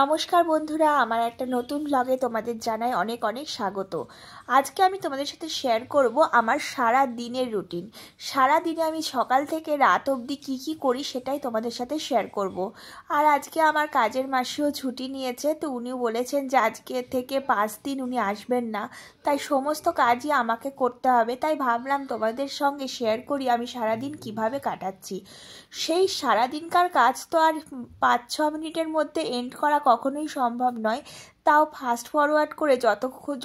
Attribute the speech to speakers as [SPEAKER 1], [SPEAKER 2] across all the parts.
[SPEAKER 1] নমস্কার বন্ধুরা, আমার একটা নতুন ব্লগে তোমাদের জানাই অনেক অনেক স্বাগত। আজকে আমি তোমাদের সাথে শেয়ার করব আমার সারা দিনের রুটিন। সারা দিনে আমি সকাল থেকে রাত অবধি কী করি সেটাই তোমাদের সাথে শেয়ার করব। আর আজকে আমার কাজের মাসিও ছুটি নিয়েছে, তো উনি বলেছেন যে আজকে থেকে 5 দিন উনি আসবেন না, তাই সমস্ত কাজই আমাকে করতে হবে। তাই ভাবলাম তোমাদের সঙ্গে শেয়ার করি আমি সারাদিন কিভাবে কাটাচ্ছি। সেই সারাদিনকার কাজ তো আর 5-6 মিনিটের মধ্যে এন্ড করা কখনোই সম্ভব নয়, তাও ফাস্ট ফরওয়ার্ড করে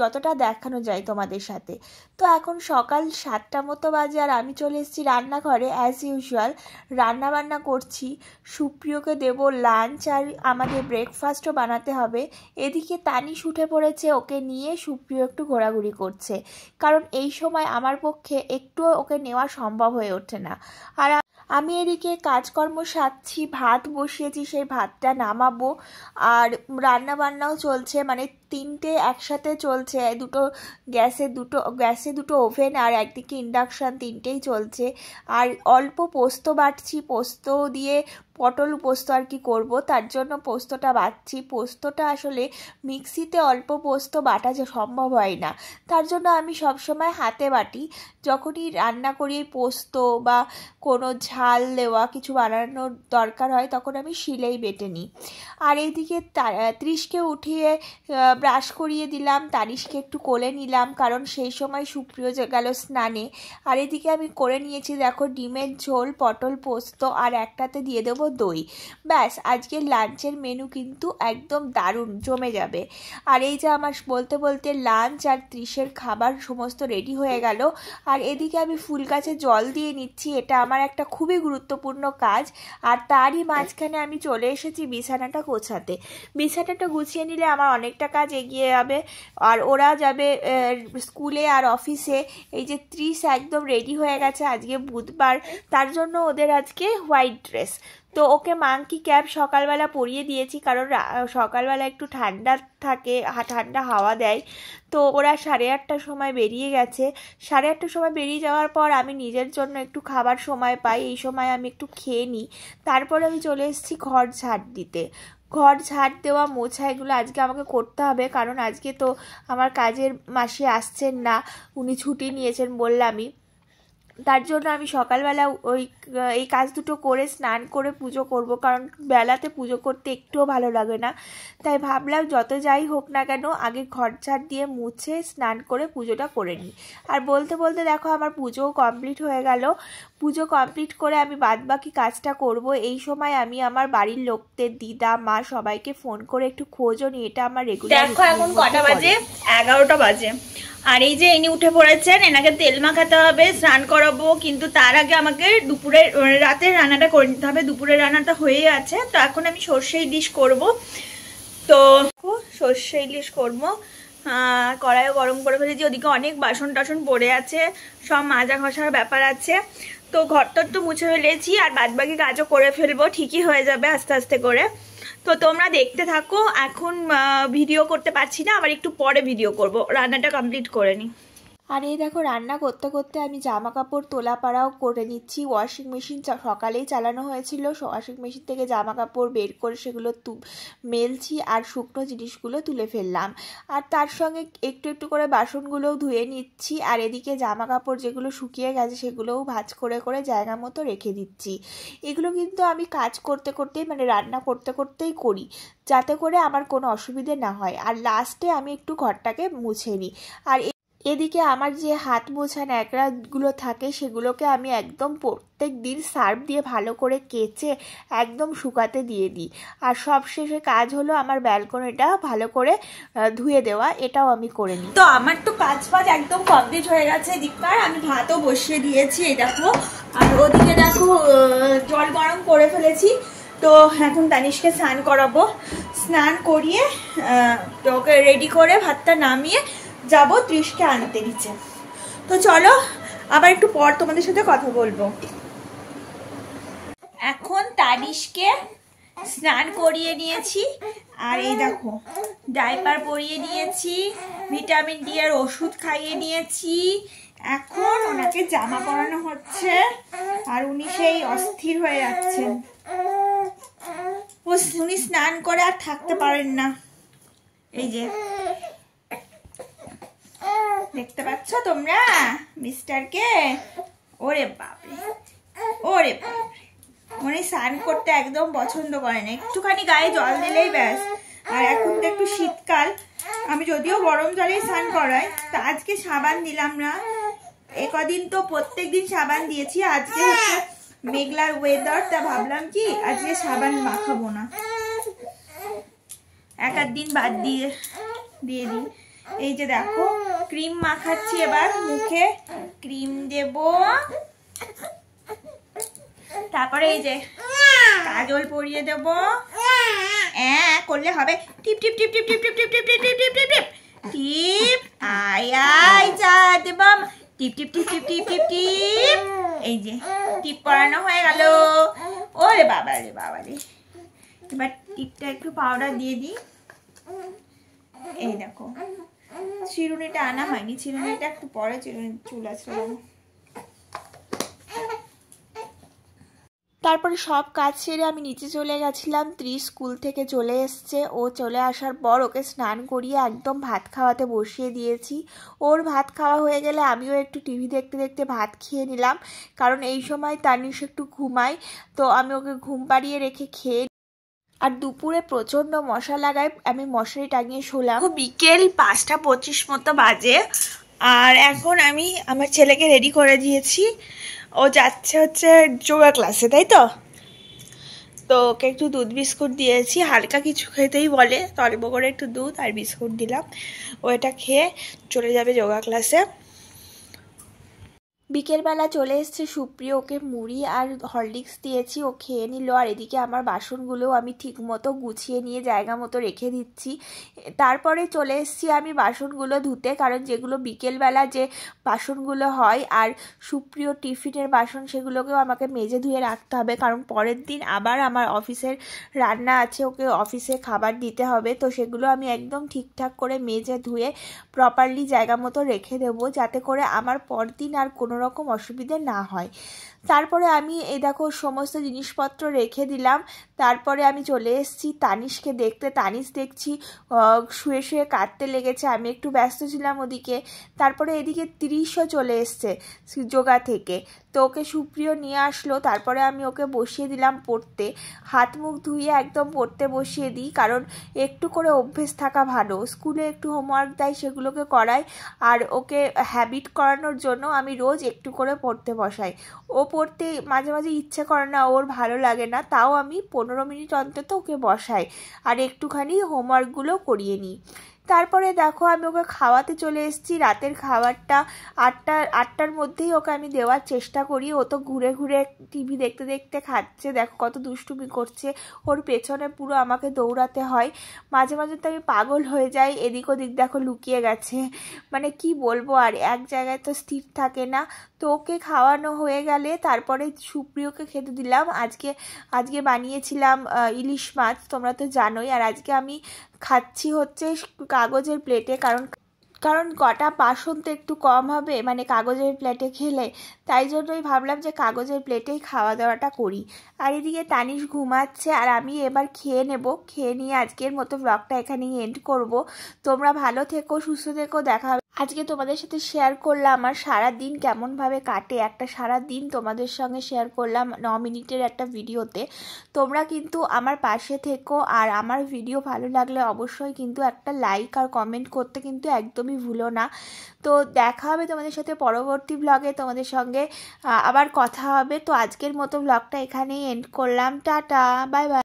[SPEAKER 1] যতটা দেখানো যায় তোমাদের সাথে। তো এখন সকাল 7টা মতো বাজে আর আমি চলে এসেছি রান্নাঘরে। অ্যাজ ইউজুয়াল রান্নাবান্না করছি। সুপ্রিয়কে দেবো লাঞ্চ আর আমাদের ব্রেকফাস্টও বানাতে হবে। এদিকে তানিশ উঠে পড়েছে, ওকে নিয়ে সুপ্রিয় একটু ঘোরাঘুরি করছে, কারণ এই সময় আমার পক্ষে একটুও ওকে নেওয়া সম্ভব হয়ে ওঠে না। আর আমি এদিকে কাজকর্ম সারছি, ভাত বসিয়েছি, সেই ভাতটা নামাবো। আর রান্না বান্নাও চলছে, মানে 3টে একসাথে চলছে। গ্যাসে দুটো ওভেন আর একদিকে ইন্ডাকশান, 3টেই চলছে। আর অল্প পোস্ত বাটছি, পোস্ত দিয়ে পটল পোস্ত আর কি করবো, তার জন্য পোস্তটা বাটছি। পোস্তটা আসলে মিক্সিতে অল্প পোস্ত বাটা যে সম্ভব হয় না, তার জন্য আমি সবসময় হাতে বাটি। যখনই রান্না করি পোস্ত বা কোনো ঝাল দেওয়া কিছু বানানোর দরকার হয়, তখন আমি শিলেই বেটে নিই। আর এইদিকে ত্রিশকে উঠিয়ে ব্রাশ করিয়ে দিলাম, তানিশকে একটু কোলে নিলাম, কারণ সেই সময় সুপ্রিয় গেল স্নানে। আর এদিকে আমি করে নিয়েছি দেখো ডিমের ঝোল, পটল পোস্ত, আর একটাতে দিয়ে দেবো দই। ব্যাস, আজকের লাঞ্চের মেনু কিন্তু একদম দারুণ, জমে যাবে। আর এই যে আমার বলতে বলতে লাঞ্চ আর ত্রিশের খাবার সমস্ত রেডি হয়ে গেল। আর এদিকে আমি ফুল গাছে জল দিয়ে নিচ্ছি, এটা আমার একটা খুবই গুরুত্বপূর্ণ কাজ। আর তারই মাঝখানে আমি চলে এসেছি বিছানাটা গোছাতে। বিছানাটা গুছিয়ে নিলে আমার অনেকটা কাজ এগিয়ে যাবে। আর ওরা যাবে স্কুলে আর অফিসে। এই যে ত্রিশ একদম রেডি হয়ে গেছে, আজকে বুধবার, তার জন্য ওদের আজকে হোয়াইট ড্রেস। তো ওকে মাংকি ক্যাপ সকালবেলা পরিয়ে দিয়েছি, কারণ সকালবেলা একটু ঠান্ডা থাকে, ঠান্ডা হাওয়া দেয়। তো ওরা 8:30টার সময় বেরিয়ে গেছে। 8:30টার সময় বেরিয়ে যাওয়ার পর আমি নিজের জন্য একটু খাবার সময় পাই, এই সময় আমি একটু খেয়ে নিই। তারপর আমি চলে এসেছি ঘর ঝাড় দিতে। ঘর ঝাড় দেওয়া, মোছা, এগুলো আজকে আমাকে করতে হবে, কারণ আজকে তো আমার কাজের মাসি আসছেন না, উনি ছুটি নিয়েছেন বললামই। তার জন্য আমি সকালবেলা এই কাজ দুটো করে স্নান করে পুজো করব, কারণ বেলাতে পুজো করতে একটুও ভালো লাগে না। তাই ভাবলাম যত যাই হোক না কেন আগে ঘর ঝাড় দিয়ে মুছে স্নান করে পুজোটা করে নিই। আর বলতে বলতে দেখো আমার পুজোও কমপ্লিট হয়ে গেল। পুজো কমপ্লিট করে আমি বাদবাকি কাজটা করব। এই সময় আমি আমার বাড়ির লোকদের, দিদা, মা, সবাইকে ফোন করে একটু খোঁজও নিই, এটা আমার রেগুলার।
[SPEAKER 2] দেখো এখন কটা বাজে, 11টা বাজে। আর এই যে ইনি উঠে পড়েছেন, এনাকে তেল মাখাতে হবে, স্নান করাবো, কিন্তু তার আগে আমাকে রাতের রান্নাটা করে নিতে হবে। দুপুরের রান্নাটা হয়ে আছে, তো এখন আমি সর্ষে ইলিশ করব। তো সর্ষে ইলিশ করবো। কড়াইও গরম করে ফেলেছি, ওদিকে অনেক বাসন টাসন পড়ে আছে, সব মাজা ঘষার ব্যাপার আছে। তো ঘরটার তো মুছে ফেলেছি, আর বাদবাকি কাজও করে ফেলবো, ঠিকই হয়ে যাবে আস্তে আস্তে করে। তো তোমরা দেখতে থাকো। এখন ভিডিও করতে পারছি না, আবার একটু পরে ভিডিও করব, রান্নাটা কমপ্লিট করে নিই।
[SPEAKER 1] আর এই দেখো রান্না করতে করতে আমি জামা কাপড় তোলা পাড়াও করে নিচ্ছি। ওয়াশিং মেশিন সকালেই চালানো হয়েছিল, ওয়াশিং মেশিন থেকে জামা কাপড় বের করে সেগুলো মেলছি, আর শুকনো জিনিসগুলো তুলে ফেললাম। আর তার সঙ্গে একটু একটু করে বাসনগুলোও ধুয়ে নিচ্ছি। আর এদিকে জামা কাপড় যেগুলো শুকিয়ে গেছে সেগুলোও ভাঁজ করে করে জায়গা মতো রেখে দিচ্ছি। এগুলো কিন্তু আমি কাজ করতে করতেই, মানে রান্না করতে করতেই করি, যাতে করে আমার কোনো অসুবিধে না হয়। আর লাস্টে আমি একটু ঘরটাকে মুছে নিই। আর এদিকে আমার যে হাত মোছা ন্যাকড়াগুলো থাকে সেগুলোকে আমি একদম প্রত্যেক দিন সার্ফ দিয়ে ভালো করে কেচে একদম শুকাতে দিয়ে দিই। আর সবশেষে কাজ হলো আমার ব্যালকনিটা ভালো করে ধুয়ে দেওয়া, এটাও আমি করে নিই।
[SPEAKER 2] তো আমার তো কাজ একদম কমপ্লিট হয়ে গেছে এদিককার। আমি ভাতও বসিয়ে দিয়েছি, এই দেখো। আর ওদিকে দেখো জল গরম করে ফেলেছি। তো এখন তানিশকে স্নান করাবো, স্নান করিয়ে ওকে রেডি করে ভাতটা নামিয়ে যাবো ত্রিশকে আনতে নিচে। তো চলো আবার একটু পর তোমাদের সাথে কথা বলবো। এখন তানিশকে স্নান করিয়ে নিয়েছি, আর এই দেখো ডাইপার পরিয়ে দিয়েছি, ভিটামিন ডি এর ওষুধ খাইয়ে নিয়েছি। এখন ওনাকে জামা পরানো হচ্ছে, আর উনি সেই অস্থির হয়ে যাচ্ছেন। উনি স্নান করে আর থাকতে পারেন না। এই যে দেখতে পাচ্ছ তোমরা মিস্টারকে? ওরে বাপরে, ওরে বাপরে, উনি স্নান করতে একদম পছন্দ করে না, একটুখানি গায়ে জল দিলেই ব্যাস। আর এখন তো একটু শীতকাল, আমি যদিও গরম জলেই স্নান করাই, তা আজকে সাবান দিলাম না। কদিন তো প্রত্যেক দিন সাবান দিয়েছি, আজকে হচ্ছে মেঘলার ওয়েদার, তা ভাবলাম কি আজকে সাবান মাখাবো না, এক আধ দিন বাদ দিয়ে দিই। এই যে দেখো ক্রিম মাখাচ্ছি, এবার মুখে ক্রিম দেব, তারপরে এই যে কাজল পরিয়ে দেব। করলে হবে টিপ টিপ টিপ টিপ টিপ টিপ টিপ টিপ টিপ টিপ টিপ টিপ টিপ টিপ, আয় আয় যা দেব, টিপ টিপ টিপ টিপ টিপ টিপ টিপ। এই যে টিপ করানো হয়ে গেল। ওরে বাবা রে বাবা রে, এবার টিপটা একটু পাউডার দিয়ে দিই। এই দেখো চিরুনিটা আনা হয়নি, চিরুনিটা একটু পরে চিরুনি চুল আসলে।
[SPEAKER 1] তারপরে সব কাজ সেরে আমি নিচে চলে গেছিলাম। স্কুল থেকে চলে এসছে, ও চলে আসার পর ওকে স্নান করিয়ে একদম ভাত খাওয়াতে বসিয়ে দিয়েছি। ওর ভাত খাওয়া হয়ে গেলে আমিও একটু টিভি দেখতে দেখতে ভাত খেয়ে নিলাম, কারণ এই সময় তানিশ একটু ঘুমায়, তো আমি ওকে ঘুম পাড়িয়ে রেখে খেয়ে। আর দুপুরে প্রচণ্ড মশা লাগায়, আমি মশারি টাঙিয়ে শোলাম।
[SPEAKER 2] বিকেল 5:25 মতো বাজে, আর এখন আমি আমার ছেলেকে রেডি করে দিয়েছি। ও যাচ্ছে হচ্ছে যোগা ক্লাসে, তাই তো? তো ওকে একটু দুধ বিস্কুট দিয়েছি, হালকা কিছু খেতেই বলে, তো অল্প করে একটু দুধ আর বিস্কুট দিলাম। ও এটা খেয়ে চলে যাবে যোগা ক্লাসে।
[SPEAKER 1] বিকেলবেলা চলে এসছে সুপ্রিয়, ওকে মুড়ি আর হরলিক্স দিয়েছি, ও খেয়ে নিল। আর এদিকে আমার বাসনগুলোও আমি ঠিক মতো গুছিয়ে নিয়ে জায়গা মতো রেখে দিচ্ছি। তারপরে চলে এসছি আমি বাসনগুলো ধুতে, কারণ যেগুলো বিকেলবেলা যে বাসনগুলো হয় আর সুপ্রিয় টিফিনের বাসন, সেগুলোকেও আমাকে মেজে ধুয়ে রাখতে হবে, কারণ পরের দিন আবার আমার অফিসের রান্না আছে, ওকে অফিসে খাবার দিতে হবে। তো সেগুলো আমি একদম ঠিকঠাক করে মেজে ধুয়ে প্রপারলি জায়গা মতো রেখে দেবো, যাতে করে আমার পরদিন আর কোনো রকম অসুবিধে না হয়। তারপরে আমি এই দেখো সমস্ত জিনিসপত্র রেখে দিলাম। তারপরে আমি চলে এসেছি তানিশকে দেখতে। তানিশ দেখছি শুয়ে শুয়ে কাঁদতে লেগেছে, আমি একটু ব্যস্ত ছিলাম ওদিকে। তারপরে এদিকে 30ও চলে এসছে যোগা থেকে, তো ওকে সুপ্রিয় নিয়ে আসলো। তারপরে আমি ওকে বসিয়ে দিলাম পড়তে, হাত মুখ ধুয়ে একদম পড়তে বসিয়ে দিই, কারণ একটু করে অভ্যেস থাকা ভালো। স্কুলে একটু হোমওয়ার্ক দেয়, সেগুলোকে করাই, আর ওকে হ্যাবিট করানোর জন্য আমি রোজ একটু করে পড়তে বসাই। ও পড়তে মাঝে মাঝে ইচ্ছে করে না, ওর ভালো লাগে না, তাও আমি 15 মিনিট অন্তত ওকে বসাই আর একটুখানি হোমওয়ার্কগুলো করিয়ে নিই। তারপরে দেখো আমি ওকে খাওয়াতে চলে এসেছি। রাতের খাবারটা 8টার মধ্যেই ওকে আমি দেওয়ার চেষ্টা করি। ও তো ঘুরে ঘুরে টিভি দেখতে দেখতে খাচ্ছে, দেখো কত দুষ্টুমি করছে, ওর পেছনে পুরো আমাকে দৌড়াতে হয়। মাঝে মাঝে তো আমি পাগল হয়ে যাই, এদিক ওদিক দেখো লুকিয়ে গেছে, মানে কি বলবো, আর এক জায়গায় তো স্থির থাকে না। তো ওকে খাওয়ানো হয়ে গেলে তারপরে সুপ্রিয়কে খেতে দিলাম। আজকে বানিয়েছিলাম ইলিশ মাছ, তোমরা তো জানোই। আর আজকে আমি খাচ্ছি হচ্ছে কাগজের প্লেটে, কারণ কটা বাসন তো একটু কম হবে, মানে কাগজের প্লেটে খেলে, তাই জন্যই ভাবলাম যে কাগজের প্লেটেই খাওয়া দাওয়াটা করি। আর এদিকে তানিশ ঘুমাচ্ছে, আর আমি এবার খেয়ে নেব। খেয়ে নিয়ে আজকের মতো ব্লগটা এখানেই এন্ড করব। তোমরা ভালো থেকো, সুস্থ থেকো, দেখা হবে। আজকে তোমাদের সাথে শেয়ার করলাম আমার সারা দিন কেমনভাবে কাটে, একটা সারা দিন তোমাদের সঙ্গে শেয়ার করলাম 9 মিনিটের একটা ভিডিওতে। তোমরা কিন্তু আমার পাশে থেকো, আর আমার ভিডিও ভালো লাগলে অবশ্যই কিন্তু একটা লাইক আর কমেন্ট করতে কিন্তু একদমই ভুলো না। তো দেখা হবে তোমাদের সাথে পরবর্তী ব্লগে, তোমাদের সঙ্গে আবার কথা হবে। তো আজকের মতো ব্লগটা এখানেই এন্ড করলাম। Tata, bye bye.